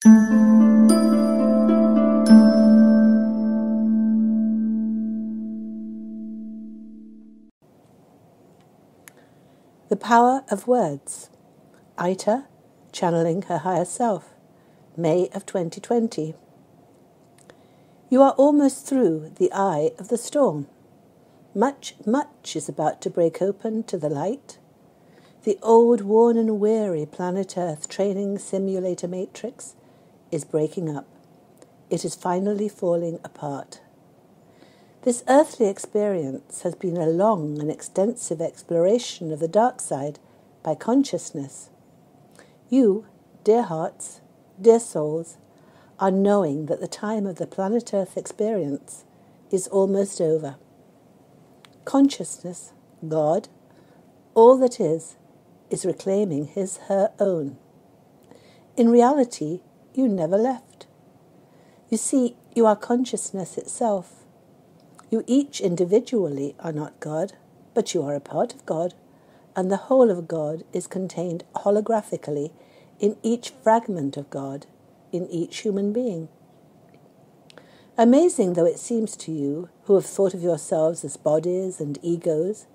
The Power of Words. Aita, channeling her higher self. May of 2020. You are almost through the eye of the storm. Much is about to break open to the light. The old, worn and weary planet Earth training simulator matrix is breaking up. It is finally falling apart. This earthly experience has been a long and extensive exploration of the dark side by consciousness. You, dear hearts, dear souls, are knowing that the time of the planet Earth experience is almost over. Consciousness, God, all that is reclaiming her own. In reality, you never left. You see, you are consciousness itself. You each individually are not God, but you are a part of God, and the whole of God is contained holographically in each fragment of God, in each human being. Amazing though it seems to you, who have thought of yourselves as bodies and egos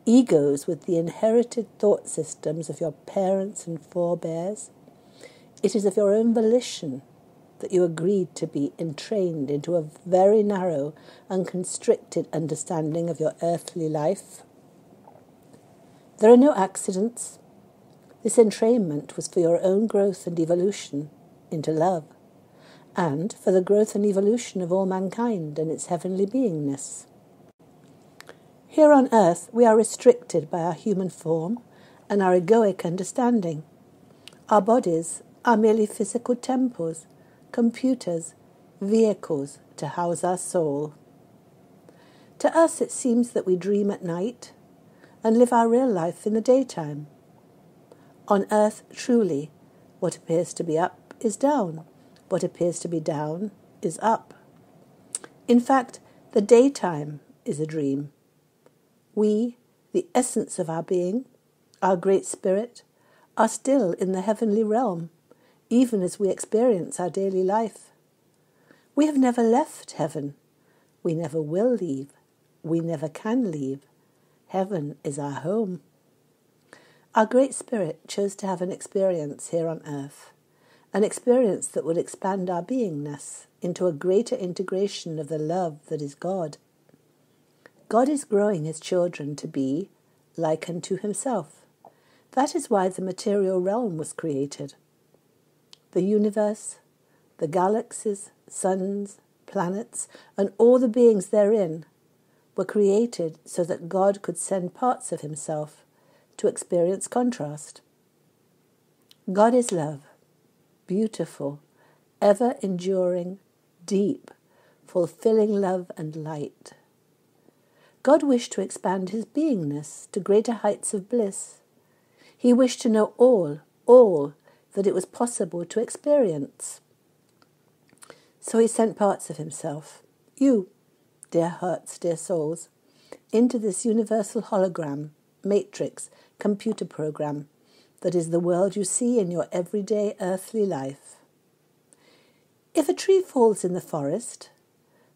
with the inherited thought systems of your parents and forebears, it is of your own volition that you agreed to be entrained into a very narrow and constricted understanding of your earthly life. There are no accidents. This entrainment was for your own growth and evolution into love, and for the growth and evolution of all mankind and its heavenly beingness. Here on earth we are restricted by our human form and our egoic understanding. Our bodies are merely physical temples, computers, vehicles to house our soul. To us it seems that we dream at night and live our real life in the daytime. On earth, truly, what appears to be up is down. What appears to be down is up. In fact, the daytime is a dream. We, the essence of our being, our great spirit, are still in the heavenly realm, even as we experience our daily life. We have never left heaven. We never will leave. We never can leave. Heaven is our home. Our great spirit chose to have an experience here on earth, an experience that would expand our beingness into a greater integration of the love that is God. God is growing his children to be like unto himself. That is why the material realm was created. The universe, the galaxies, suns, planets, and all the beings therein were created so that God could send parts of himself to experience contrast. God is love, beautiful, ever-enduring, deep, fulfilling love and light. God wished to expand his beingness to greater heights of bliss. He wished to know all that it was possible to experience. So he sent parts of himself, you, dear hearts, dear souls, into this universal hologram, matrix, computer program that is the world you see in your everyday earthly life. If a tree falls in the forest,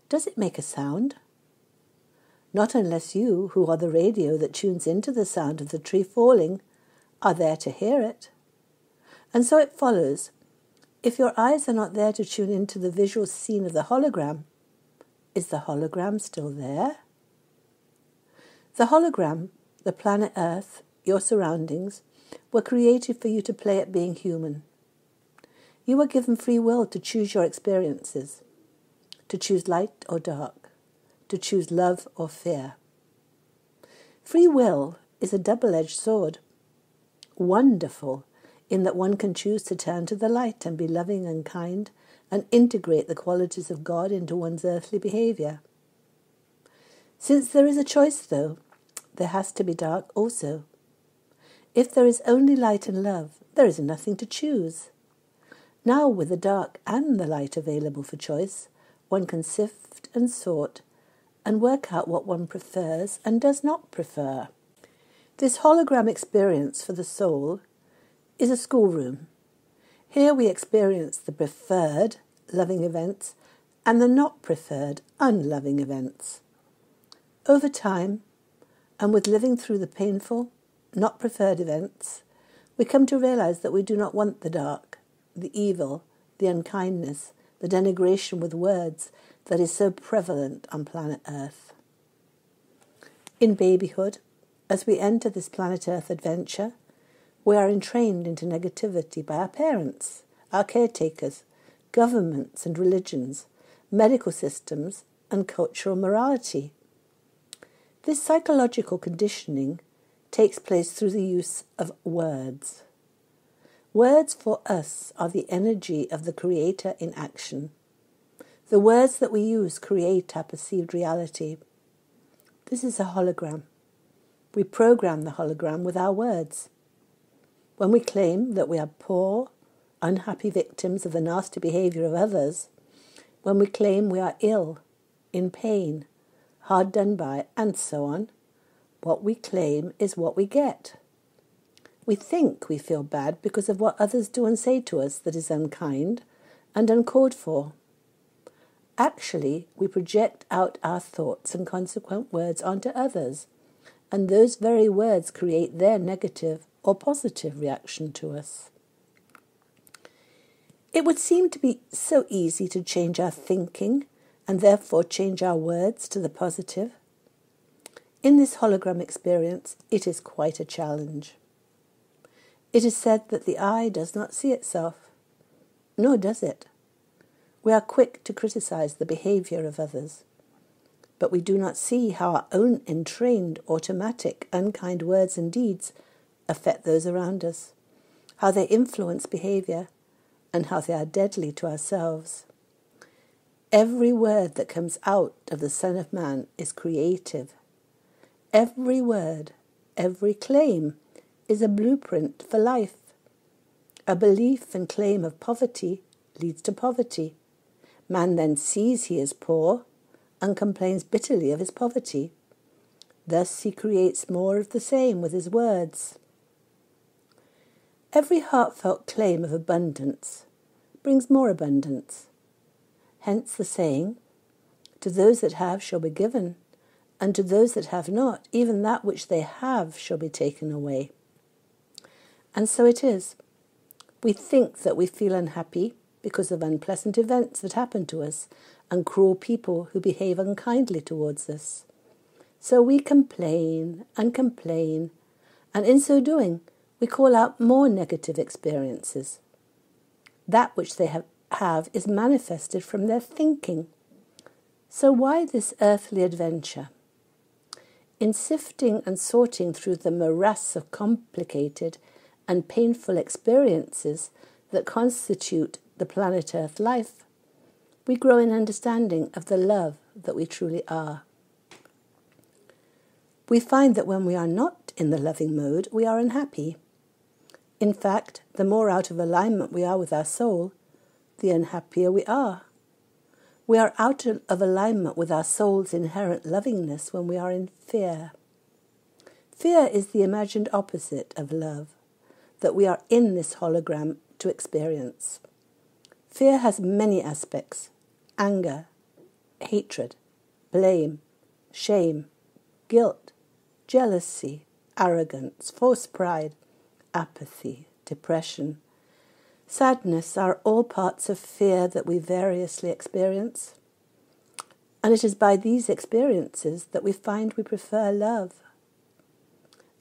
does it make a sound? Not unless you, who are the radio that tunes into the sound of the tree falling, are there to hear it. And so it follows, if your eyes are not there to tune into the visual scene of the hologram, is the hologram still there? The hologram, the planet Earth, your surroundings, were created for you to play at being human. You were given free will to choose your experiences, to choose light or dark, to choose love or fear. Free will is a double-edged sword. Wonderful, in that one can choose to turn to the light and be loving and kind and integrate the qualities of God into one's earthly behavior. Since there is a choice, though, there has to be dark also. If there is only light and love, there is nothing to choose. Now, with the dark and the light available for choice, one can sift and sort and work out what one prefers and does not prefer. This hologram experience for the soul is a schoolroom. Here we experience the preferred loving events and the not preferred unloving events. Over time, and with living through the painful, not preferred events, we come to realize that we do not want the dark, the evil, the unkindness, the denigration with words that is so prevalent on planet Earth. In babyhood, as we enter this planet Earth adventure, we are entrained into negativity by our parents, our caretakers, governments and religions, medical systems and cultural morality. This psychological conditioning takes place through the use of words. Words for us are the energy of the Creator in action. The words that we use create our perceived reality. This is a hologram. We program the hologram with our words. When we claim that we are poor, unhappy victims of the nasty behavior of others, when we claim we are ill, in pain, hard done by, and so on, what we claim is what we get. We think we feel bad because of what others do and say to us that is unkind and uncalled for. Actually, we project out our thoughts and consequent words onto others, and those very words create their negative or positive reaction to us. It would seem to be so easy to change our thinking and therefore change our words to the positive. In this hologram experience, it is quite a challenge. It is said that the eye does not see itself, nor does it. We are quick to criticize the behavior of others, but we do not see how our own entrained, automatic, unkind words and deeds affect those around us, how they influence behavior, and how they are deadly to ourselves. Every word that comes out of the Son of Man is creative. Every word, every claim is a blueprint for life. A belief and claim of poverty leads to poverty. Man then sees he is poor and complains bitterly of his poverty. Thus he creates more of the same with his words. Every heartfelt claim of abundance brings more abundance. Hence the saying, to those that have shall be given, and to those that have not, even that which they have shall be taken away. And so it is. We think that we feel unhappy because of unpleasant events that happen to us and cruel people who behave unkindly towards us. So we complain, and in so doing, we call out more negative experiences. That which they have is manifested from their thinking. So why this earthly adventure? In sifting and sorting through the morass of complicated and painful experiences that constitute the planet Earth life, we grow in understanding of the love that we truly are. We find that when we are not in the loving mode, we are unhappy. In fact, the more out of alignment we are with our soul, the unhappier we are. We are out of alignment with our soul's inherent lovingness when we are in fear. Fear is the imagined opposite of love that we are in this hologram to experience. Fear has many aspects: anger, hatred, blame, shame, guilt, jealousy, arrogance, false pride, apathy, depression. Sadness are all parts of fear that we variously experience. And it is by these experiences that we find we prefer love.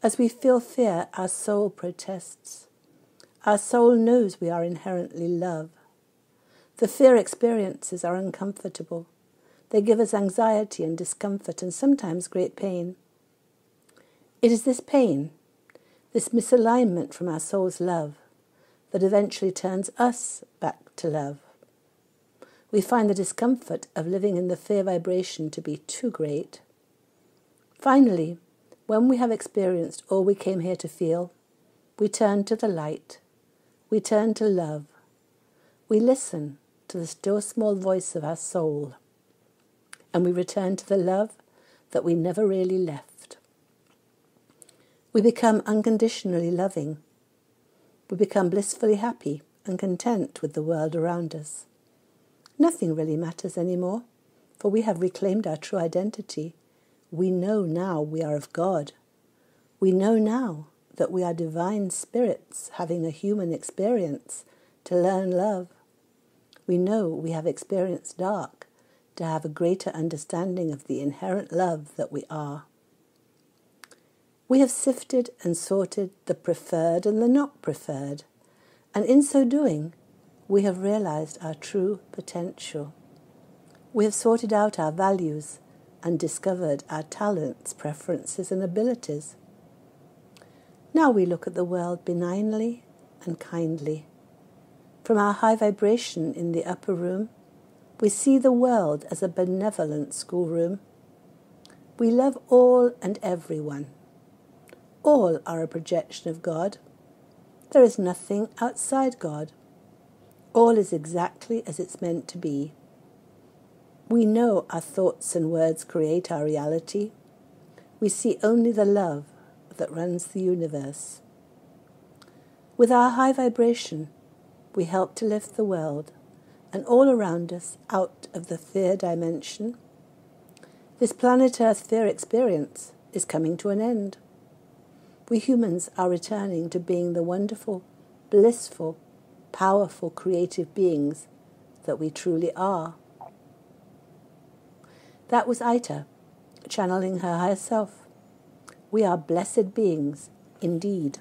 As we feel fear, our soul protests. Our soul knows we are inherently love. The fear experiences are uncomfortable. They give us anxiety and discomfort and sometimes great pain. It is this pain, this misalignment from our soul's love, that eventually turns us back to love. We find the discomfort of living in the fear vibration to be too great. Finally, when we have experienced all we came here to feel, we turn to the light. We turn to love. We listen to the still small voice of our soul. And we return to the love that we never really left. We become unconditionally loving. We become blissfully happy and content with the world around us. Nothing really matters anymore, for we have reclaimed our true identity. We know now we are of God. We know now that we are divine spirits having a human experience to learn love. We know we have experienced dark to have a greater understanding of the inherent love that we are. We have sifted and sorted the preferred and the not preferred, and in so doing, we have realized our true potential. We have sorted out our values and discovered our talents, preferences, and abilities. Now we look at the world benignly and kindly. From our high vibration in the upper room, we see the world as a benevolent schoolroom. We love all and everyone. All are a projection of God. There is nothing outside God. All is exactly as it's meant to be. We know our thoughts and words create our reality. We see only the love that runs the universe. With our high vibration, we help to lift the world and all around us out of the fear dimension. This planet Earth fear experience is coming to an end. We humans are returning to being the wonderful, blissful, powerful, creative beings that we truly are. That was Aita, channeling her higher self. We are blessed beings indeed.